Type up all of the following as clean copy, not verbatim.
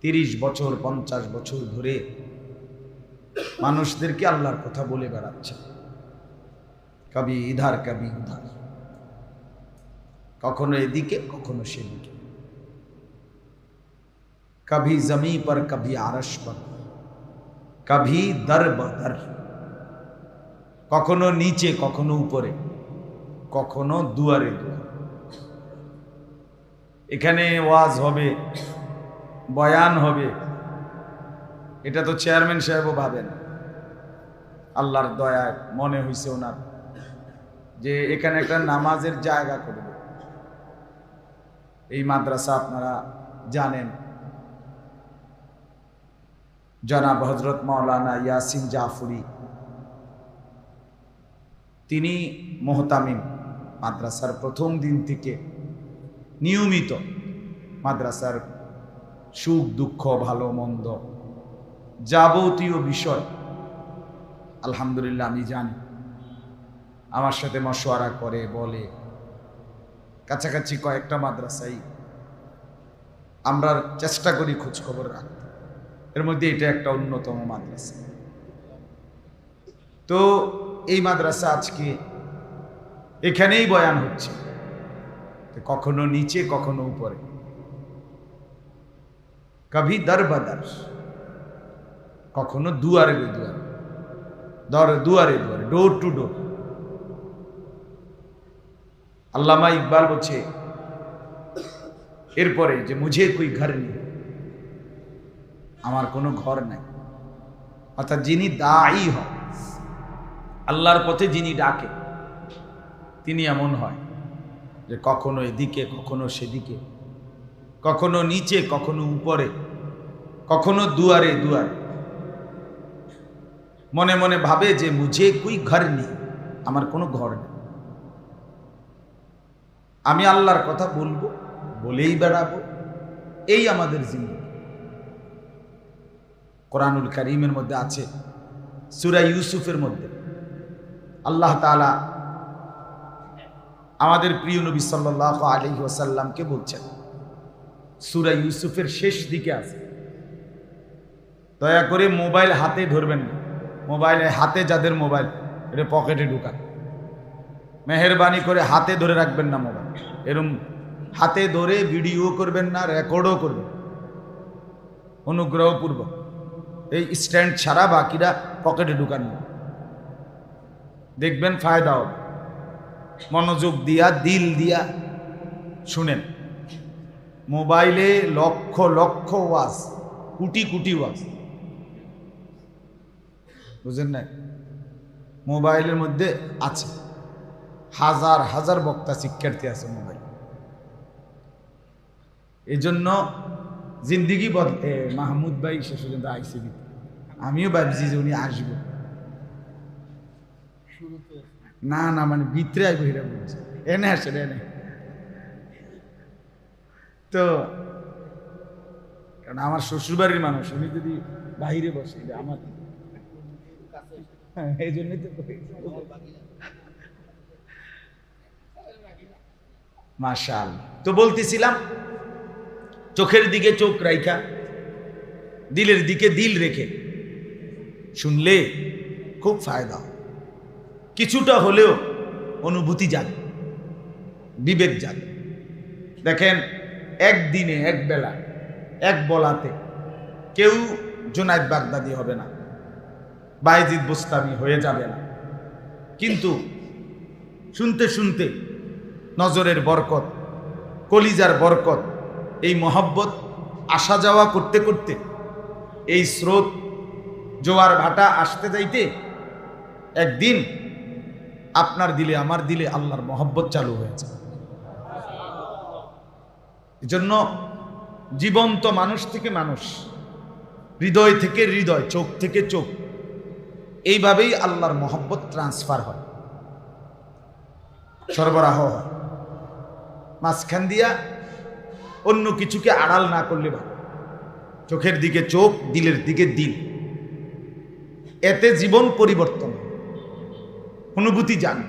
30 বছর 50 বছর ধরে মানুষদেরকে আল্লাহর কথা বলে বেড়াচ্ছে, কবি ইধার কবি উধার, কখনো এদিকে কখনো সেদিকে, কবি জমি পর কবি আরশ পর, কবি দর বদর, কখনো নিচে কখনো উপরে, কখনো দুয়ারে দুয়ারে। এখানে ওয়াজ হবে, বয়ান হবে, এটা তো চেয়ারম্যান সাহেবও ভাবেন। আল্লাহর দয়ায় মনে হইছে ওনার যে এখানে একটা নামাজের জায়গা করবে। এই মাদ্রাসা আপনারা জানেন, জনাব হযরত মাওলানা ইয়াসিন জাফরি তিনি মুহতামিম, মাদ্রাসার প্রথম দিন থেকে নিয়মিত মাদ্রাসার সুখ দুঃখ ভালো মন্দ যাবতীয় বিষয় আলহামদুলিল্লাহ আমি জানি। আমার সাথে মশওয়ারা করে, বলে। কাছাকাছি কয়েকটা মাদ্রাসাই আমরা চেষ্টা করি খোঁজ খবর রাখতে, এর মধ্যে এটা একটা অন্যতম মাদ্রাসা। তো এই মাদ্রাসা আজকে এখানেই বয়ান হচ্ছে, কখনো নিচে কখনো উপরে, কবি দর বদর, কখনো দুয়ারে দুয়ারে, দুয়ারে দুয়ারে, ডোর টু ডোর। আল্লামা ইকবাল বলছে এরপরে যে মুঝে কোই ঘর নেই, আমার কোনো ঘর নাই। অর্থাৎ যিনি দায়ী হয়, আল্লাহর পথে যিনি ডাকে, তিনি এমন হয় যে কখনো এদিকে কখনো সেদিকে, কখনো নিচে কখনো উপরে, কখনো দুয়ারে দুয়ারে। মনে মনে ভাবে যে মুঝে কোই ঘর নেই, আমার কোনো ঘর নেই, আমি আল্লাহর কথা বলবো, বলেই বেড়াবো, এই আমাদের জিন্দগি। কোরআনুল কারীমের মধ্যে আছে, সূরা ইউসুফের মধ্যে আল্লাহ তাআলা আমাদের প্রিয় নবী সাল্লাল্লাহু আলাইহি ওয়াসাল্লামকে বলছেন, সূরা ইউসুফের শেষ দিকে আছে, দয়া করে মোবাইল হাতে ধরবেন না। মোবাইলে হাতে যাদের মোবাইল, এটা পকেটে ঢুকান, মেহেরবানি করে হাতে ধরে রাখবেন না মোবাইল। এরকম হাতে ধরে ভিডিও করবেন না, রেকর্ডও করবেন অনুগ্রহপূর্বক। এই স্ট্যান্ড ছাড়া বাকিরা পকেটে ঢুকান না, দেখবেন ফায়দা হবে। মনোযোগ দিয়া দিল দিয়া শুনেন। মোবাইলে লক্ষ লক্ষ ওয়াজ, কোটি কোটি ওয়াজ, বুঝেন না? মোবাইলের মধ্যে আছে হাজার হাজার বক্তা, শিক্ষার্থী আছে মোবাইল। এই জন্য জিন্দিগি বদলে। মাহমুদ ভাই শেষ পর্যন্ত আইসি, আমিও ভাবছি যে উনি আসবো, না না মানে ভিতরে আইব, হিরা বলছে এনে আসেন এনে। তো কারণ আমার শ্বশুরবাড়ির মানুষ, উনি যদি বাহিরে বসে আমার, এই জন্যই তো মাশাআল্লাহ। তো বলতেছিলাম, চোখের দিকে চোখ রাইখা, দিলের দিকে দিল রেখে শুনলে খুব ফায়দা, কিছুটা হলেও অনুভূতি জাগে, বিবেক জাগে। দেখেন, একদিনে এক বেলা এক বলাতে কেউ জুনায়েদ বাগদাদি হবে না, বায়েজিদ বুস্তামি হয়ে যাবে না, কিন্তু শুনতে শুনতে নজরের বরকত, কলিজার বরকত, এই মহব্বত আসা যাওয়া করতে করতে, এই স্রোত জোয়ার ভাটা আসতে যাইতে একদিন আপনার দিলে আমার দিলে আল্লাহর মহব্বত চালু হয়েছে। এজন্য জীবন্ত মানুষ থেকে মানুষ, হৃদয় থেকে হৃদয়, চোখ থেকে চোখ, এইভাবেই আল্লাহর মহব্বত ট্রান্সফার হয়, সরবরাহ হয়। মাঝখান দিয়া অন্য কিছুকে আড়াল না করলে ভালো। চোখের দিকে চোখ, দিলের দিকে দিল, এতে জীবন পরিবর্তন, অনুভূতি জান।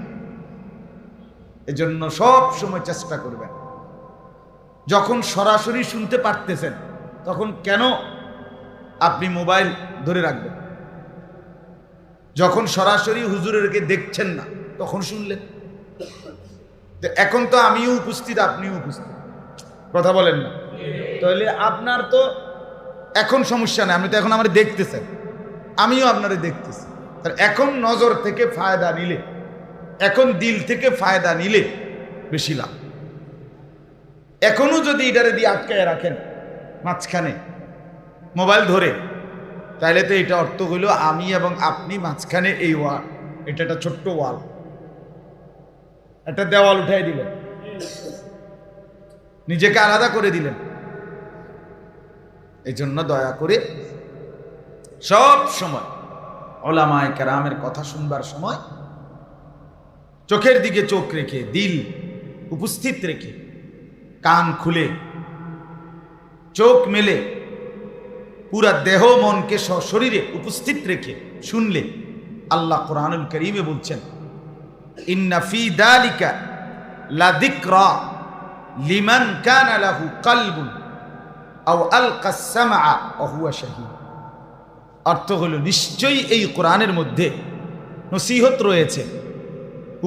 এজন্য সব সময় চেষ্টা করবেন, যখন সরাসরি শুনতে পারতেছেন তখন কেন আপনি মোবাইল ধরে রাখবেন? যখন সরাসরি হুজুরেরকে দেখছেন না তখন শুনলেন। এখন তো আমিও উপস্থিত, আপনিও উপস্থিত, কথা বলেন না? তাহলে আপনার তো এখন সমস্যা নেই, আপনি তো এখন আমার দেখতেছেন, আমিও আপনারে দেখতেছি। এখন নজর থেকে ফায়দা নিলে, এখন দিল থেকে ফায়দা নিলে বেশি লাভ। এখনো যদি এটারে দিয়ে আটকায় রাখেন মাঝখানে মোবাইল ধরে, তাহলে তো এটা অর্থ হইল আমি এবং আপনি মাঝখানে এই ওয়াল, এটা একটা ছোট্ট ওয়াল, একটা দেওয়াল উঠাই দিলেন, নিজেকে আলাদা করে দিলেন। এই জন্য দয়া করে সব সময় ওলামায়ে কেরামের কথা শুনবার সময় চোখের দিকে চোখ রেখে, দিল উপস্থিত রেখে, কান খুলে, চোখ মেলে, পুরা দেহ মনকে শরীরে উপস্থিত রেখে শুনলে আল্লাহ কোরআনুল কারীমে বলছেন, ইন্না ফি যালিকা লাযিকরা লিমান কানা লাহু কলবুন আও আলকাস সামআ ওয়া হুয়া শাহীদ। অর্থ হলো, নিশ্চয়ই এই কোরআনের মধ্যে নসিহত রয়েছে,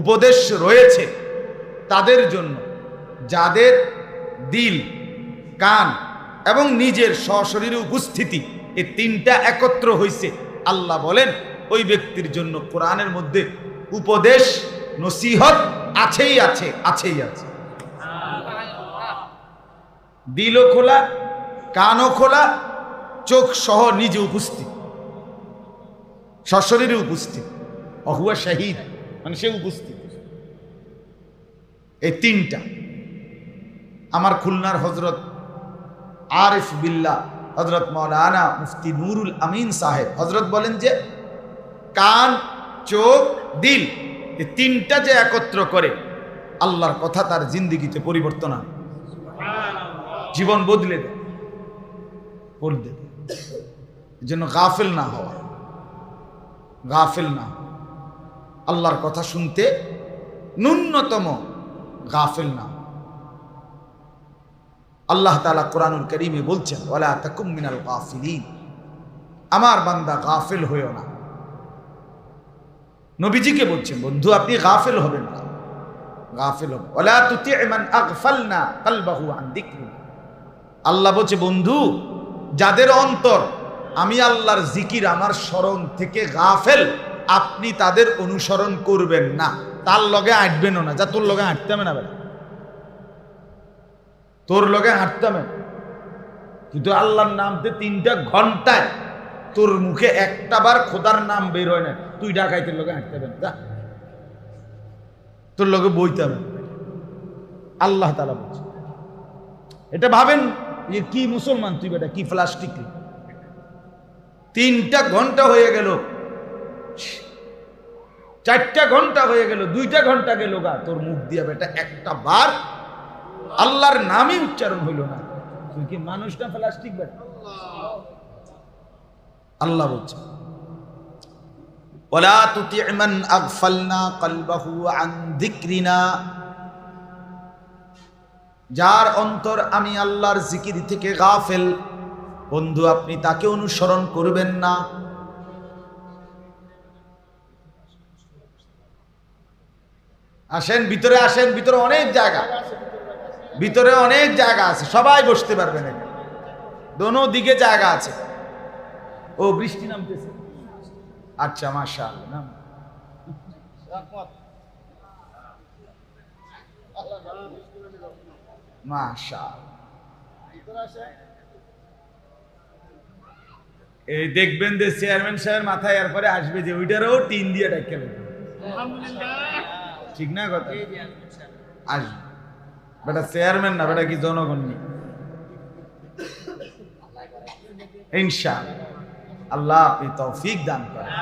উপদেশ রয়েছে তাদের জন্য যাদের দিল, কান এবং নিজের সশরীরে উপস্থিতি এই তিনটা একত্র হয়েছে। আল্লাহ বলেন ওই ব্যক্তির জন্য কোরআনের মধ্যে উপদেশ, নসিহত আছেই আছে, আছেই আছে। দিলও খোলা, কানও খোলা, চোখ সহ নিজে উপস্থিত, সশরীরে উপস্থিত, অহুয়া শাহীদ, মানে সে উপস্থিত। এই তিনটা আমার খুলনার হজরত আরিফ বিল্লাহ হজরত মাওলানা মুফতি নুরুল আমিন সাহেব হজরত বলেন যে কান, চোখ, দিল এই তিনটা যে একত্র করে আল্লাহর কথা তার জিন্দেগিতে পরিবর্তন আনে, জীবন বদলে দেয়, বদলে দেয়। এই জন্য গাফিল না হওয়া, গাফিল না, আল্লাহর কথা শুনতে ন্যূনতম গাফিল না। আল্লাহ তাআলা কোরআনুল কারীমে বলছেন, ওয়ালা তাকুম মিনাল গাফিলিন, আমার বান্দা গাফিল হইও না। নবীজিকে বলছেন, বন্ধু আপনি গাফিল হবেন না, গাফিল হবেন। ওয়ালা তুতি মান আগফালনা কলবাহু আন যিকরি, আল্লাহ বলছে বন্ধু যাদের অন্তর আমি আল্লাহর জিকির, আমার স্মরণ থেকে গাফেল, আপনি তাদের অনুসরণ করবেন না, তার লগে হাঁটবেনও না। যা তোর লগে হাঁটতে না বেটা, তোর লগে হাঁটতাম, কিন্তু আল্লাহর নামতে 3টা ঘন্টায় তোর মুখে একটা বার খোদার নাম বের হয় না, তুই ডাকাইতের লগে হাঁটতে পারবি না, তোর লগে বইতাম। আল্লাহ তাআলা বলছে, এটা ভাবেন যে কি মুসলমান তুই বেটা, কি প্লাস্টিক। 3টা ঘন্টা হয়ে গেল, 4টা ঘন্টা হয়ে গেল, 2টা ঘন্টা গেল গা, তোর মুখ দিয়া বেটা একটা বার আল্লাহর নামই উচ্চারণ হইল না। তুই কি মানুষটা প্লাস্টিক বেটা? আল্লাহ বলছে, ওয়ালা তুতি মান আগফালনা কলবাহু আন যিকরিনা, যার অন্তর আমি আল্লাহর জিকির থেকে গাফেল, বন্ধু আপনি তাকে অনুসরণ করবেন না। আসেন ভিতরে, আসেন ভিতরে, অনেক জায়গা, ভিতরে অনেক জায়গা আছে, সবাই বসতে পারবেন, দোনো দিকে জায়গা আছে। ও বৃষ্টি নামতেছে, আচ্ছা মাশাআল্লাহ, মাশাআল্লাহ। এই দেখবেন যে চেয়ারম্যান সাহেবের মাথায় এরপরে আসবে যে ওইটারও টিন দিয়ে ডাক্কা দেবে, ঠিক না কথা? আসবে বেটা, চেয়ারম্যান না বেটা, কি জনগণ নেই। ইনশাআল্লাহ আল্লাহ আপনি তৌফিক দান করেন।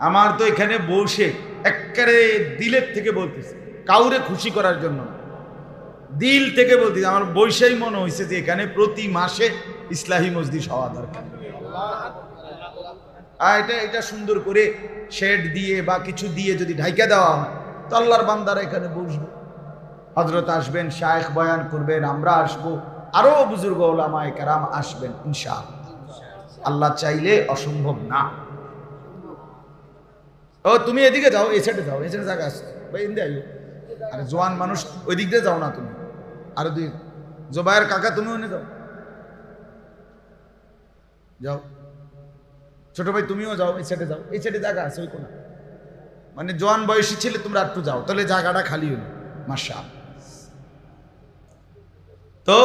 আমার তো এখানে বসে একেবারে দিলের থেকে বলতেছে, কাউরে খুশি করার জন্য, দিল থেকে বলতেছে। আমার বৈশাই মনে হয়েছে যে এখানে প্রতি মাসে ইসলাহি মজলিস হওয়া দরকার। আর এটা সুন্দর করে শেড দিয়ে বা কিছু দিয়ে যদি ঢাইকা দেওয়া হয় তো আল্লাহর বান্দারা এখানে বসবে, হযরত আসবেন, শায়েখ বয়ান করবেন, আমরা আসবো, আরো বুজুর্গ ওলামায়ে কেরাম আসবেন ইনশাআল্লাহ। আল্লাহ চাইলে অসম্ভব না। ও তুমি এদিকে যাও, এই সাইডে যাও, এই সাইডে জায়গা আছে ভাই, ইন্দে আইও। আরে জোয়ান মানুষ ওই দিক দিয়ে যাও না তুমি, আরো দুই জোবায়ের কাকা তুমি ওনে যাও, যাও। ছোট ভাই তুমিও যাও, এই সাইডে যাও, এই সাইডে জায়গা আছে ওই কোনা। মানে জোয়ান বয়সী ছেলে তোমরা একটু যাও, তাহলে জায়গাটা খালি হলো। মাশাআল্লাহ। তো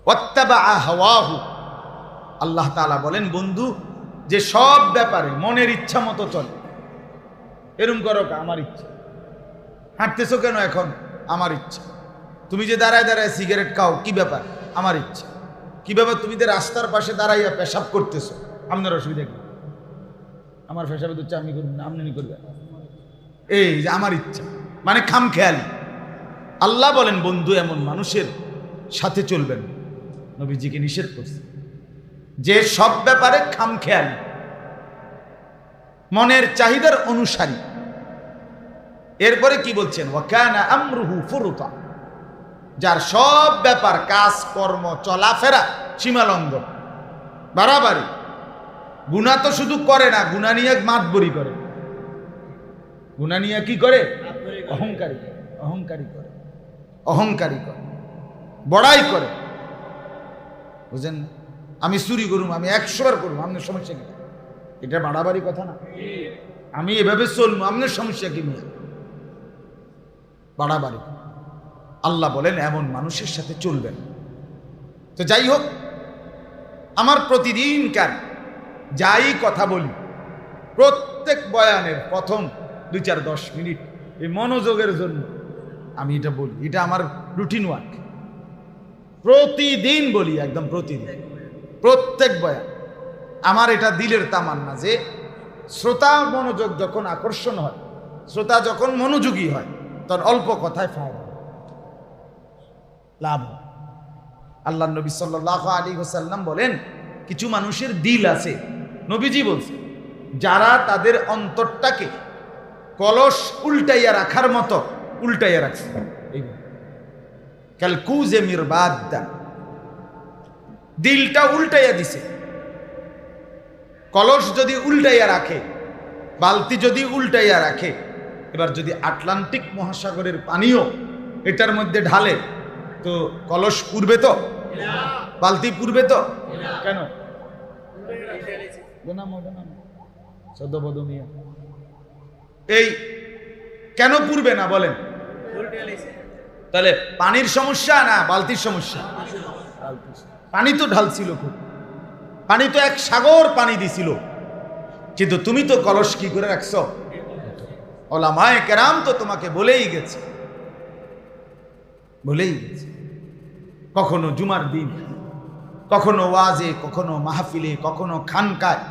ওয়াত্তাবা হাওয়াহু, আল্লাহ তাআলা বলেন বন্ধু যে সব ব্যাপারে মনের ইচ্ছা মতো চলে। এরম করো আমার ইচ্ছা, হাঁটতেছো কেন এখন আমার ইচ্ছা, তুমি যে দাঁড়ায় দাঁড়ায় সিগারেট খাও কি ব্যাপার আমার ইচ্ছা, কি ব্যাপার তুমি যে রাস্তার পাশে দাঁড়াইয়া পেশাব করতেছো আপনার অসুবিধা কি, আমার পেশাবে তো আমি করব না, আপনি করবেন, এই যে আমার ইচ্ছা, মানে খামখেয়ালি। আল্লাহ বলেন বন্ধু এমন মানুষের সাথে চলবেন, নবীজিকে নিষেধ করছে যে সব ব্যাপারে খামখেয়ালি, মনের চাহিদার অনুসারী। এরপরে কি বলছেন, ওয়াকানা আমরুহু ফুরুতা, যার সব ব্যাপার কাজ কর্ম চলাফেরা সীমালঙ্ঘন, বাড়াবাড়ি। গুনাহ তো শুধু করে না, গুনাহ নিয়ে মাতবরি করে, গুনাহ নিয়ে কি করে, অহংকারী অহংকারী করে, অহংকারী করে, বড়াই করে। বুঝেন, আমি চুরি করুম, আমি 100 বার করুম, আপনার সমস্যা কি? এটা বাড়াবাড়ি কথা না। আমি এভাবে চলবো, আপনার সমস্যা কি? নিয়ে বাড়াবাড়ি। আল্লাহ বলেন এমন মানুষের সাথে চলবেন। তো যাই হোক, আমার প্রতিদিনকার যাই কথা বলি, প্রত্যেক বয়ানের প্রথম 2-4-10 মিনিট এই মনোযোগের জন্য আমি এটা বলি, এটা আমার রুটিন ওয়ার্ক। প্রতিদিন বলি, একদম প্রতিদিন, প্রত্যেক বয়ান। আমার এটা দিলের তামান্না যে শ্রোতা মনোযোগ যখন আকর্ষণ হয়, শ্রোতা যখন মনোযোগী হয়, তখন অল্প কথায় ফায়দা লাভ। আল্লাহ নবী সাল্লাল্লাহু আলাইহি ওয়াসাল্লাম বলেন কিছু মানুষের দিল আছে, নবীজি বলছে, যারা তাদের অন্তরটাকে কলস উল্টাইয়া রাখার মতো উল্টাইয়া রাখছে। কালকুজে মিরবাদা, দিলটা উল্টাইয়া দিছে। কলস যদি উল্টাইয়া রাখে, বালতি যদি উল্টাইয়া রাখে, এবার যদি আটলান্টিক মহাসাগরের পানিও এটার মধ্যে ঢালে, তো কলস পুড়বে তো? বালতি পুড়বে তো? কেন? এই কেন পুড়বে না বলেন? তাহলে পানির সমস্যা না বালতির সমস্যা? পানি তো ঢালছিল খুব, পানি তো এক সাগর পানি দিছিল, কিন্তু তুমি তো কলস কি করে রাখছো? ওলামায়ে কেরাম তো তোমাকে বলেই গেছে, বলেই গেছে। কখনো জুমার দিন, কখনো ওয়াজে, কখনো মাহফিলে, কখনো খানকায়,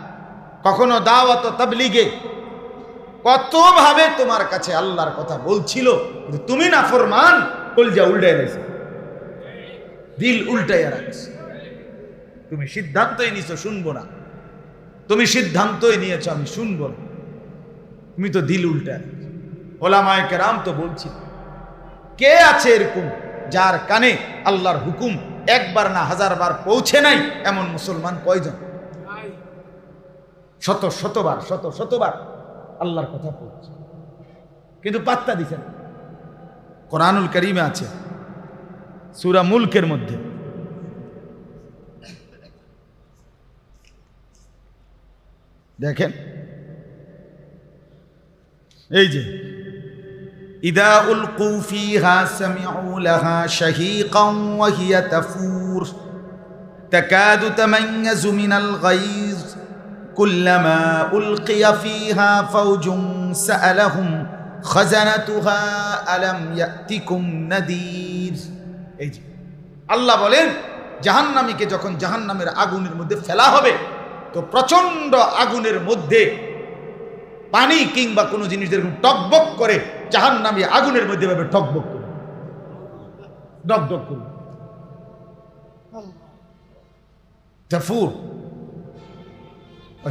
কখনো দাওয়াত ও তাবলীগে, কতভাবে তোমার কাছে আল্লাহর কথা বলছিল, তুমি নাফরমান, কলজা উল্টায় রাখছো, দিল উল্টাইয়া রাখছো। তুমি সিদ্ধান্তই নিয়েছো শুনবো না, তুমি সিদ্ধান্তই নিয়েছো আমি শুনবো না, তুমি তো দিল উল্টায় রাখছো। ওলামায়ে কেরাম তো বলছিল, কে আছে এরকম যার কানে আল্লাহর হুকুম একবার না 1000 বার পৌঁছে নাই? এমন মুসলমান কয়জন? শত শতবার আল্লাহর কথা পৌঁছে, কিন্তু পাত্তা দিছেন। কোরআনুল কারীমে আছে সূরা মুলকের মধ্যে, দেখেন এই যে ইদা উলকু ফিহা সামিউ লাহা শাহীকান ওয়া হিয়া তাফুর তাকাদু তামাইয়াজু মিনাল গায়জ কুল্লামা উলকিয়া ফিহা ফাওজুন সাআলাহুম খাজানাতুহা আলাম ইয়াতিকুম নাদির। এই যে আল্লাহ বলেন, জাহান্নামীকে যখন জাহান্নামের আগুনের মধ্যে ফেলা হবে, তো প্রচন্ড আগুনের মধ্যে পানি কিংবা কোনো জিনিস যেরকম টকবক করে, জাহান্নামী আগুনের মধ্যে ভাবে টকবক করে, ডকডক করে, তাফুর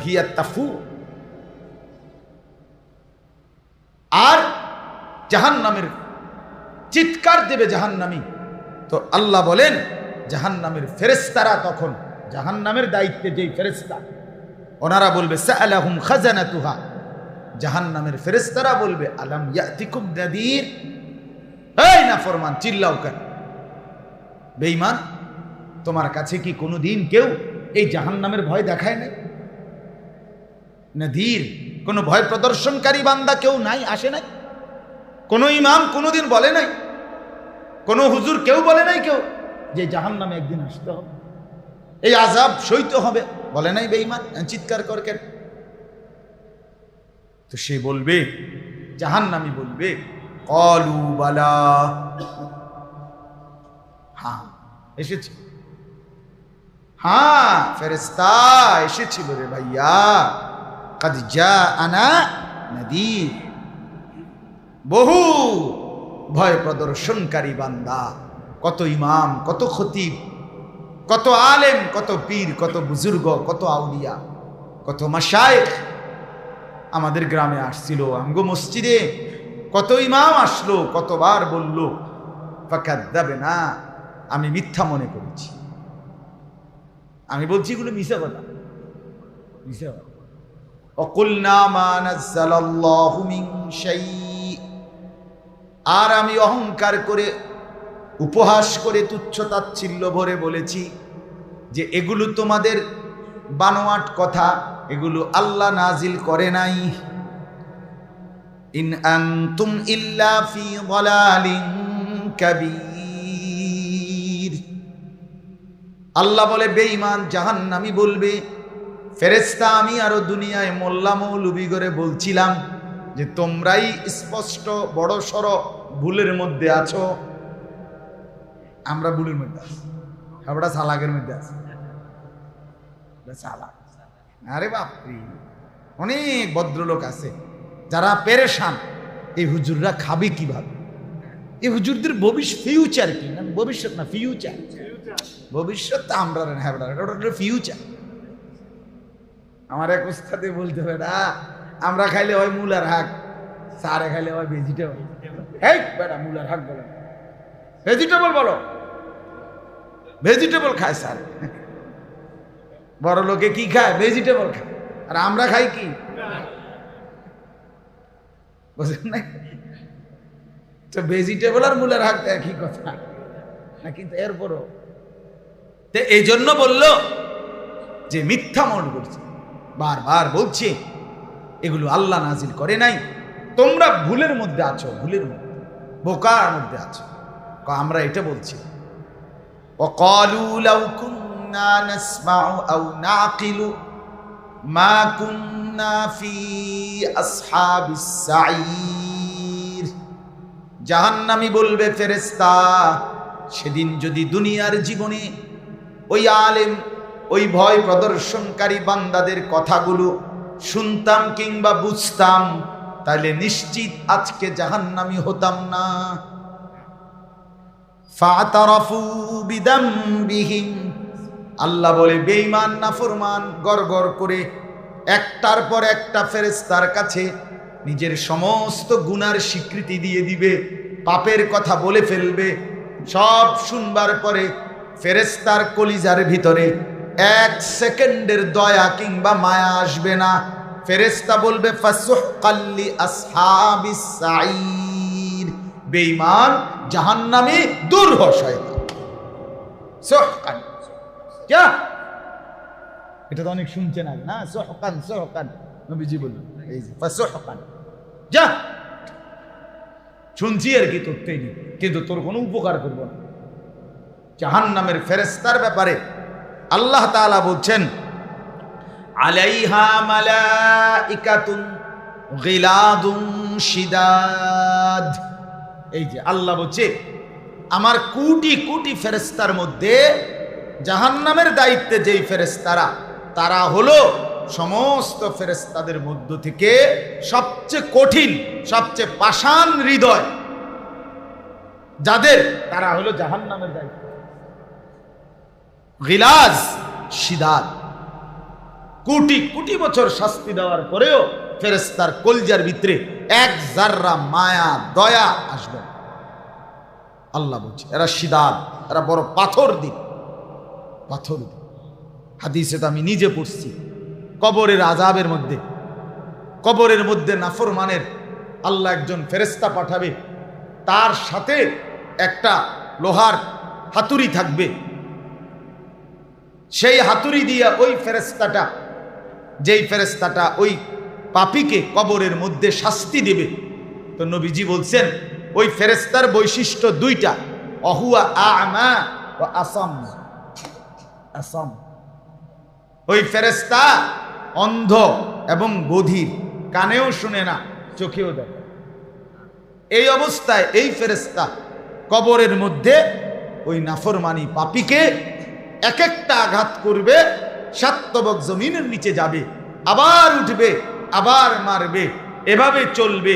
হিয়া তাফুর। আর জাহান্নামের চিৎকার দেবে জাহান্নামী, তো আল্লাহ বলেন জাহান্নামের ফেরেশতারা তখন, জাহান্নামের দায়িত্বে যেই ফেরেশতা, ওনারা বলবে সাআলাহুম খাজানাতুহা, জাহান্নামের ফেরেশতারা বলবে আলাম ইয়াতিকুম নাদির, এই নাফরমান চিল্লাও কেন, বেঈমান, তোমার কাছে কি কোনোদিন কেউ এই জাহান্নামের ভয় দেখায় নাই? নাদির, কোনো ভয় প্রদর্শনকারী বান্দা কেউ নাই, আসে নাই? কোনো ইমাম কোনোদিন বলে নাই? কোনো হুজুর কেউ বলে নাই কেউ যে জাহান্নামে একদিন আসতে হবে, এই আযাব সইতে হবে? বলে নাই বেঈমান? চিৎকার কর কেন? তো সে বলবে, জাহান্নামী বলবে ক্বালু বালা, হ্যাঁ এসেছে, হ্যাঁ ফেরেশতা এসেছিল রে ভাইয়া, কাদ জাআনা নাদির, বহু ভয় প্রদর্শনকারী বান্দা, কত ইমাম, কত খতিব, কত আলেম, কত পীর, কত বুজুর্গ, কত আউলিয়া, কত মাশায়েখ আমাদের গ্রামে আসছিল, আমগো মসজিদে কত ইমাম আসলো, কতবার বলল ফাকাদ্দাবনা, আমি মিথ্যা মনে করেছি। আমি বলছি এগুলো মিথ্যা কথা, মিথ্যা কথা। ওয়াকুলনা মা নাযালাল্লাহু মিন শাই, আর আমি অহংকার করে, উপহাস করে, তুচ্ছ-তাচ্ছিল্য ভরে বলেছি যে এগুলো তোমাদের বানোয়াট কথা, এগুলো আল্লাহ নাজিল করে নাই। ইন আনতুম ইল্লা ফি যালালিন কাবীর, আল্লাহ বলে বেঈমান জাহান্নামী বলবে, ফেরেশতা আমি আরো দুনিয়ায় মোল্লা মৌলবি করে বলছিলাম যে তোমরাই স্পষ্ট বড় সড় ভুলের মধ্যে আছো। আমরা ভুলের মধ্যে আছি, আমরা চালাকের মধ্যে আছি, চালাক। আরে বাপরে, অনেক ভদ্রলোক আছে যারা পেরেশান, এই হুজুররা খাবে কিভাবে, এই হুজুরদের ফিউচার কি, না ভবিষ্যৎ না ফিউচার, ভবিষ্যৎ তো আমরা ফিউচার। আমার এক উস্তাদে বলতে হবে না, আমরা খাইলে হয় মূলার হাক, সারে খাইলে হয় ভেজিটেবল। এই বেটা মূলার হাক বলো, ভেজিটেবল বলো, ভেজিটেবল খায় স্যার। বড় লোকে কি খায়? ভেজিটেবল খায়। আর আমরা খাই কি? বুঝলেন না? তো ভেজিটেবল আর মূলার হাক একই কথা না, কিন্তু এরপরও এই জন্য বললো যে মিথ্যা মনে করছে, বারবার বলছে এগুলো আল্লাহ নাজিল করে নাই, তোমরা ভুলের মধ্যে আছো, ভুলের মধ্যে, বোকার মধ্যে আছো। আমরা এটা বলছি। وقالوا لو كنا نسمع أو نعقل ما كنا في أصحاب السعير, জাহান্নামী বলবে ফেরেশতা, সেদিন যদি দুনিয়ার জীবনে ওই আলেম, ওই ভয় প্রদর্শনকারী বান্দাদের কথাগুলো শুনতাম কিংবা বুঝতাম, তাহলে নিশ্চিত আজকে জাহান্নামী হতাম না। ফাতারাফু বিদামবিহিম, আল্লাহ বলে বেঈমান নাফরমান গড়গড় করে একটার পর একটা ফেরেশতার কাছে নিজের সমস্ত গুনার স্বীকৃতি দিয়ে দিবে, পাপের কথা বলে ফেলবে। সব শুনবার পরে ফেরেশতার কলিজার ভিতরে এক সেকেন্ডের দয়া কিংবা মায়া আসবে না। ফেরেশতা বলবে ফাসুহকাল লি আসহাবিস সাঈর, বেঈমান জাহান্নামী দূর হ শয়তান। সুহকান, क्या এটা তো অনেক শুনছেন আগে না, সুহকান সুহকান নবীজি বললেন, এই যে ফাসুহকান, যা শুনছি আর কি, তোরতেই নেই, কিন্তু তোর কোনো উপকার করবো না। জাহান্নামের ফেরেশতার ব্যাপারে আল্লাহ তাআলা বলছেন আলাইহা মালাইকাতুন গিলাদুন শিদাদ, এই যে আল্লাহ বলছে আমার কোটি কোটি ফেরেশতার মধ্যে জাহান্নামের দায়িত্বে যেই ফেরেশতারা, তারা হলো সমস্ত ফেরেশতাদের মধ্য থেকে সবচেয়ে কঠিন, সবচেয়ে পাষাণ হৃদয় যাদের, তারা হলো জাহান্নামের দায়িত্ব। গিলাজ শিদাদ, কোটি কোটি বছর শাস্তি দেওয়ার পরেও ফেরেশতার কলজার ভিতরে এক জাররা মায়া দয়া আসবে। আল্লাহ বলছে এরা শিদাদ, এরা বড় পাথর দিন, পাথর দিন। হাদিসে তো আমি নিজে পড়ছি, কবরের আযাবের মধ্যে, কবরের মধ্যে নাফরমানের আল্লাহ একজন ফেরেশতা পাঠাবে, তার সাথে একটা লোহার হাতুড়ি থাকবে, সেই হাতুড়ি দিয়ে ওই ফেরেশতাটা, যেই ফেরেশতাটা ওই পাপীকে কবরের মধ্যে শাস্তি দেবে, তো নবীজি বলছেন ওই ফেরেশতার বৈশিষ্ট্য দুইটা, অহুয়া আ'মা ওয়া আসাম। আসাম, ওই ফেরেশতা অন্ধ এবং বধির, কানেও শুনে না, চোখেও দেখে। এই অবস্থায় এই ফেরেশতা কবরের মধ্যে ওই নাফরমানি পাপীকে এক একটা আঘাত করবে, 7 তবক জমিনের নিচে যাবে, আবার উঠবে, আবার মারবে, এভাবে চলবে,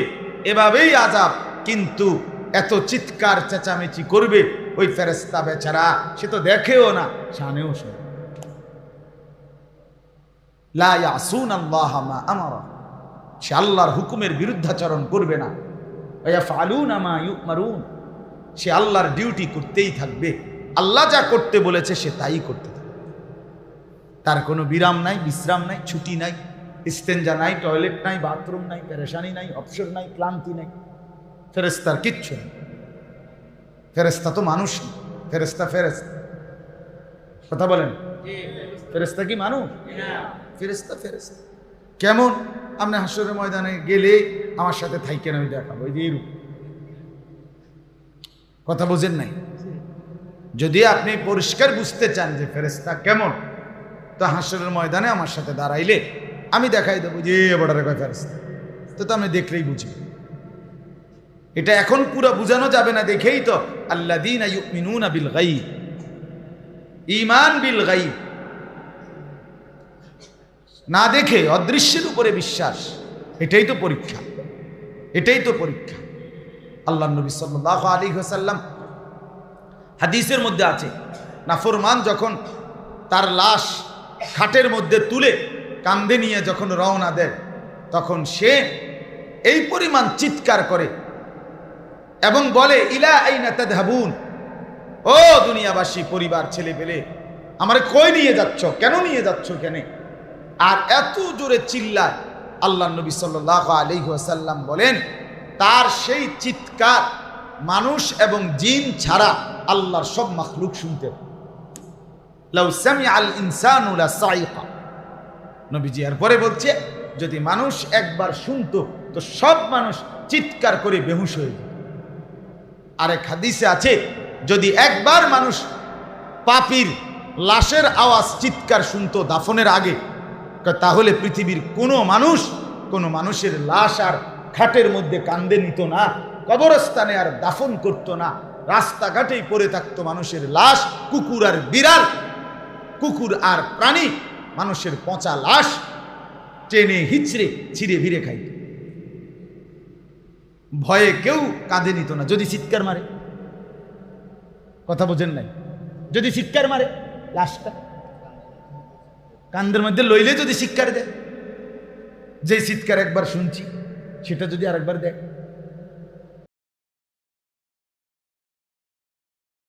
এভাবেই আযাব। কিন্তু এত চিৎকার চেঁচামেচি করবে ওই ফেরেশতা বেচারা, সে তো দেখেও না, শানেও শোনে। লা ইয়াসুনাল্লাহ মা আমারা, সে আল্লাহর হুকুমের বিরুদ্ধাচরণ করবে না। ওয়ায়াফআলুনা মা ইউমারুন, সে আল্লাহর ডিউটি করতেই থাকবে, আল্লাহ যা করতে বলেছে সে তাই করতে থাকবে। তার কোনো বিরাম নাই, বিশ্রাম নাই, ছুটি নাই, ইস্তেঞ্জা নাই, টয়লেট নাই, বাথরুম নাই, পেরেশানি নাই, অবসর নাই, ক্লান্তি নাই। ফেরেশতার কিচ্ছু নেই। ফেরেশতা তো মানুষ না, ফেরেশতা ফেরেশতা। কথা বলেন, ফেরেশতা কি মানুষ? ফেরেশতা ফেরেশতা। কেমন? আপনি হাসরের ময়দানে গেলে আমার সাথে থাইকেন, আমি দেখাবো, এই যে এরূপ। কথা বোঝেন নাই? যদি আপনি পরিষ্কার বুঝতে চান যে ফেরেশতা কেমন, তো হাসরের ময়দানে আমার সাথে দাঁড়াইলে আমি দেখাই দেবো যে বর্ডারে কয় ফেরেশতা, তো আপনি দেখলেই বুঝবেন। এটা এখন পুরো বোঝানো যাবে না, দেখেই তো আল্লাযীনা ইউমিনুনা বিল গায়ব, ঈমান বিল গায়ব, না দেখে অদৃশ্যের উপরে বিশ্বাস, এটাই তো পরীক্ষা, এটাই তো পরীক্ষা। আল্লাহর নবী সাল্লাল্লাহু আলাইহি ওয়াসাল্লাম হাদিসের মধ্যে আছে, নাফরমান যখন তার লাশ খাটের মধ্যে তুলে কাঁধে নিয়ে যখন রওনা দেয়, তখন সে এই পরিমাণ চিৎকার করে এবং বলে ইলা আইনা তাযহাবুন, ও দুনিয়াবাসী, পরিবার, ছেলে পেলে, আমারে কই নিয়ে যাচ্ছ, কেন নিয়ে যাচ্ছ, কেন? আর এত জোরে চিল্লায়। আল্লাহর নবী সাল্লাল্লাহু আলাইহি ওয়াসাল্লাম বলেন, তার সেই চিৎকার মানুষ এবং জিন ছাড়া আল্লাহর সব মাখলুক শুনতে পায়। লাউ সামিআল ইনসানু লাসাইকা, নবীজি এরপরে বলছে যদি মানুষ একবার শুনতো তো সব মানুষ চিৎকার করে বেহুশ হয়ে যেত। আরেক হাদিসে আছে, যদি একবার মানুষ পাপীর লাশের আওয়াজ, চিৎকার শুনতো দাফনের আগে, তাহলে পৃথিবীর কোনো মানুষ কোনো মানুষের লাশ আর খাটের মধ্যে কাঁধে নিত না, কবরস্থানে আর দাফন করত না, রাস্তাঘাটেই পড়ে থাকতো মানুষের লাশ, কুকুর আর বিড়াল, কুকুর আর প্রাণী মানুষের পচা লাশ টেনে হিচড়ে ছিঁড়ে ভিড়ে খাইত। ভয়ে কেউ কাঁধে নিত না। যদি চিৎকার মারে, কথা বোঝেন নাই, যদি চিৎকার মারে লাশটা কান্দের মধ্যে লইলে যদি চিৎকার দেয়, যে চিৎকার একবার শুনছি সেটা যদি আরেকবার দেয়,